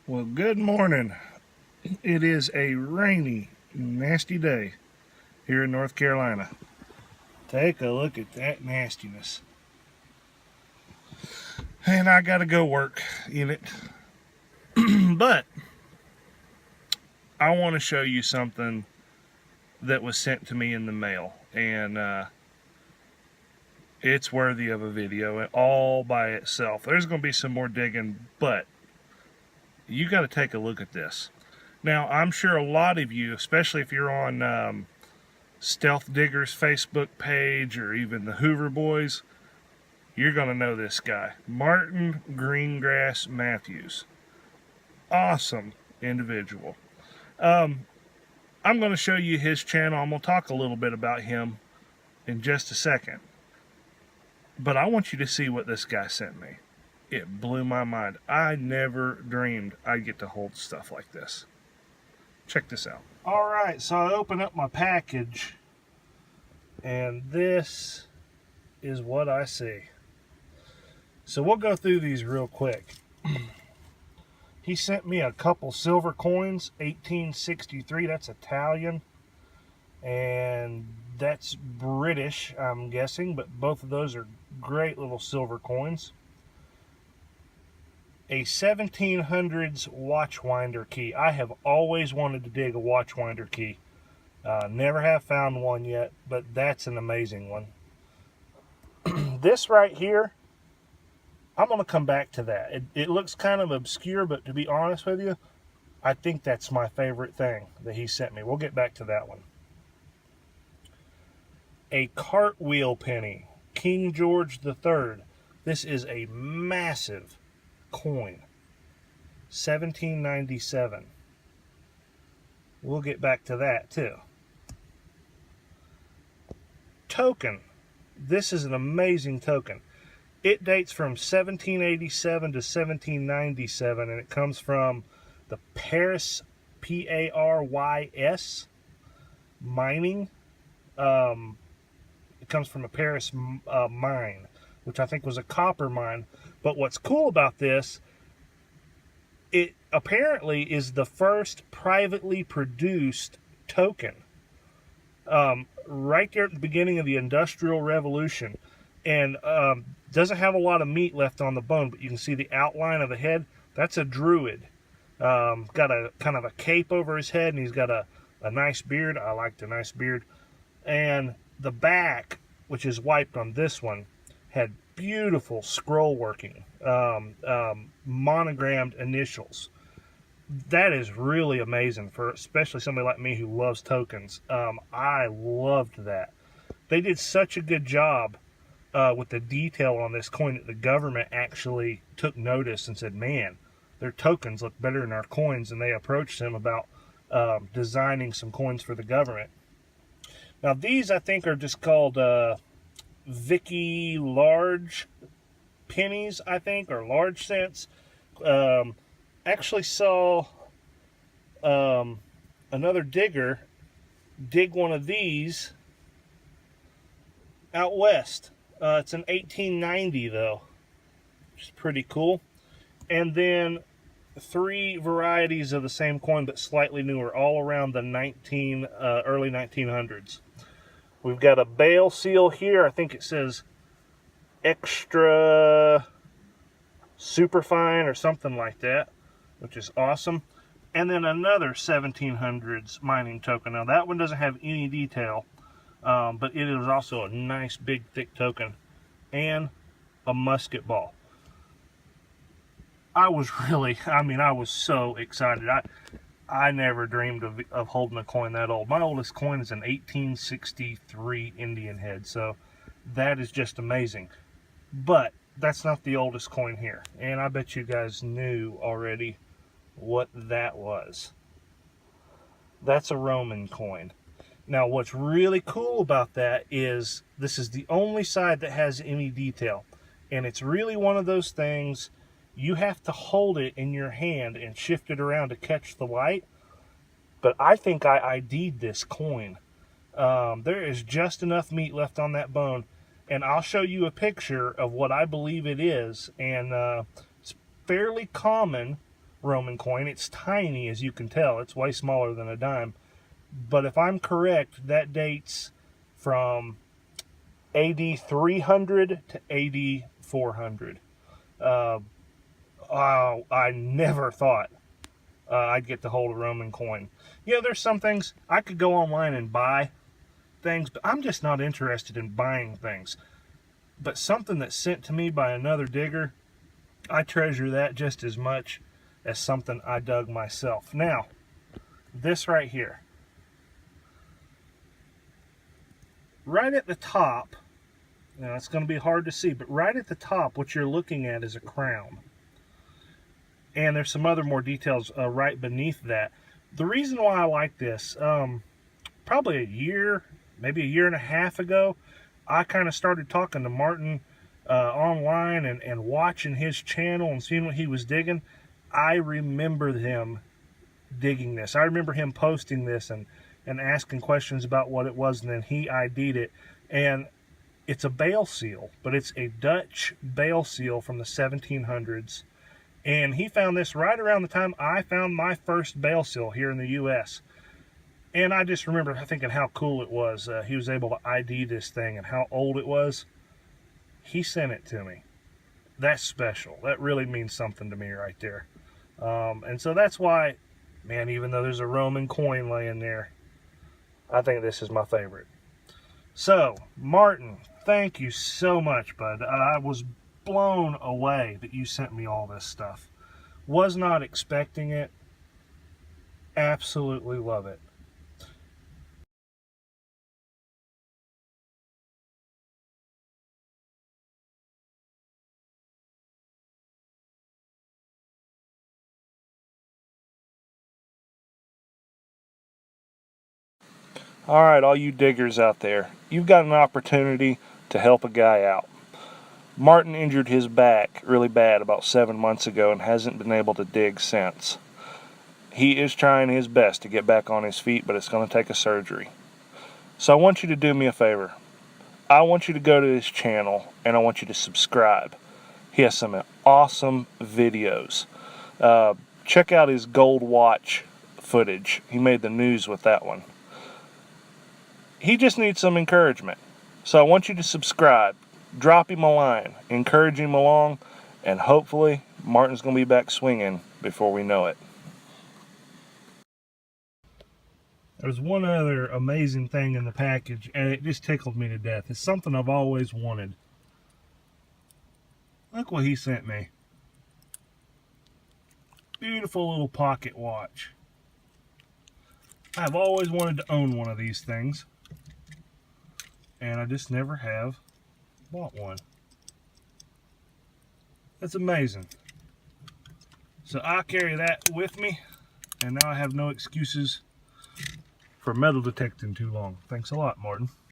Well, good morning. It is a rainy, nasty day here in North Carolina. Take a look at that nastiness. And I got to go work in it. But I want to show you something that was sent to me in the mail. And it's worthy of a video all by itself. There's going to be some more digging, but you got to take a look at this. Now, I'm sure a lot of you, especially if you're on Stealth Diggers Facebook page or even the Hoover Boys, you're going to know this guy. Martin Greengrass Matthews. Awesome individual. I'm going to show you his channel. I'm going to talk a little bit about him in just a second. But I want you to see what this guy sent me. It blew my mind. I never dreamed I'd get to hold stuff like this. Check this out. All right, so I open up my package, and this is what I see. So we'll go through these real quick. He sent me a couple silver coins, 1863, that's Italian, and that's British, I'm guessing, but both of those are great little silver coins. A 1700s watchwinder key. I have always wanted to dig a watchwinder key. Never have found one yet, but that's an amazing one. This right here, I'm going to come back to that. It looks kind of obscure, but to be honest with you, I think that's my favorite thing that he sent me. We'll get back to that one. A cartwheel penny, King George III. This is a massive coin. 1797. We'll get back to that too. Token. This is an amazing token. It dates from 1787 to 1797, and it comes from the Paris, P-A-R-Y-S, mining. It comes from a Paris mine, which I think was a copper mine. But what's cool about this, it apparently is the first privately produced token. Right there at the beginning of the Industrial Revolution. And doesn't have a lot of meat left on the bone, but you can see the outline of the head. That's a druid. Got a kind of a cape over his head, and he's got a nice beard. I like the nice beard. And the back, which is wiped on this one, had beautiful scroll working, monogrammed initials. That is really amazing for especially somebody like me who loves tokens. I loved that. They did such a good job with the detail on this coin that the government actually took notice and said, man, their tokens look better than our coins, and they approached him about designing some coins for the government. Now these I think are just called Vicky large pennies, I think, or large cents. Actually saw another digger dig one of these out west. It's an 1890 though, which is pretty cool. And then three varieties of the same coin but slightly newer, all around the early 1900s. We've got a bale seal here. I think it says extra superfine or something like that, which is awesome. And then another 1700s mining token. Now that one doesn't have any detail, but it is also a nice big thick token. And a musket ball. I was so excited. I never dreamed of holding a coin that old. My oldest coin is an 1863 Indian head, so that is just amazing. But that's not the oldest coin here, and I bet you guys knew already what that was. That's a Roman coin. Now, what's really cool about that is this is the only side that has any detail, and it's really one of those things you have to hold it in your hand and shift it around to catch the light. But I think I ID'd this coin. There is just enough meat left on that bone, and I'll show you a picture of what I believe it is. And it's fairly common Roman coin. It's tiny, as you can tell. It's way smaller than a dime. But if I'm correct, that dates from AD 300 to AD 400. I never thought I'd get to hold a Roman coin. You know, there's some things I could go online and buy things, but I'm just not interested in buying things. But something that's sent to me by another digger, I treasure that just as much as something I dug myself. Now, this right here. Right at the top, now it's going to be hard to see, but right at the top, what you're looking at is a crown. And there's some other more details right beneath that. The reason why I like this, probably a year, maybe a year and a half ago, I kind of started talking to Martin online and watching his channel and seeing what he was digging. I remember him digging this. I remember him posting this and asking questions about what it was, and then he ID'd it. And it's a bale seal, but it's a Dutch bale seal from the 1700s. And he found this right around the time I found my first bale seal here in the U.S. And I just remember thinking how cool it was. He was able to ID this thing and how old it was. He sent it to me. That's special. That really means something to me right there. And so that's why, man, even though there's a Roman coin laying there, I think this is my favorite. So, Martin, thank you so much, bud. I was blown away that you sent me all this stuff. Was not expecting it. Absolutely love it. All right, all you diggers out there, you've got an opportunity to help a guy out. Martin injured his back really bad about 7 months ago and hasn't been able to dig since. He is trying his best to get back on his feet, but it's going to take a surgery. So I want you to do me a favor. I want you to go to his channel and I want you to subscribe. He has some awesome videos. Check out his gold watch footage. He made the news with that one. He just needs some encouragement. So I want you to subscribe. Drop him a line. Encourage him along. And hopefully Martin's going to be back swinging before we know it. There's one other amazing thing in the package, and it just tickled me to death. It's something I've always wanted. Look what he sent me. Beautiful little pocket watch. I've always wanted to own one of these things, and I just never have bought one. That's amazing. So I carry that with me, and now I have no excuses for metal detecting too long. Thanks a lot, Martin.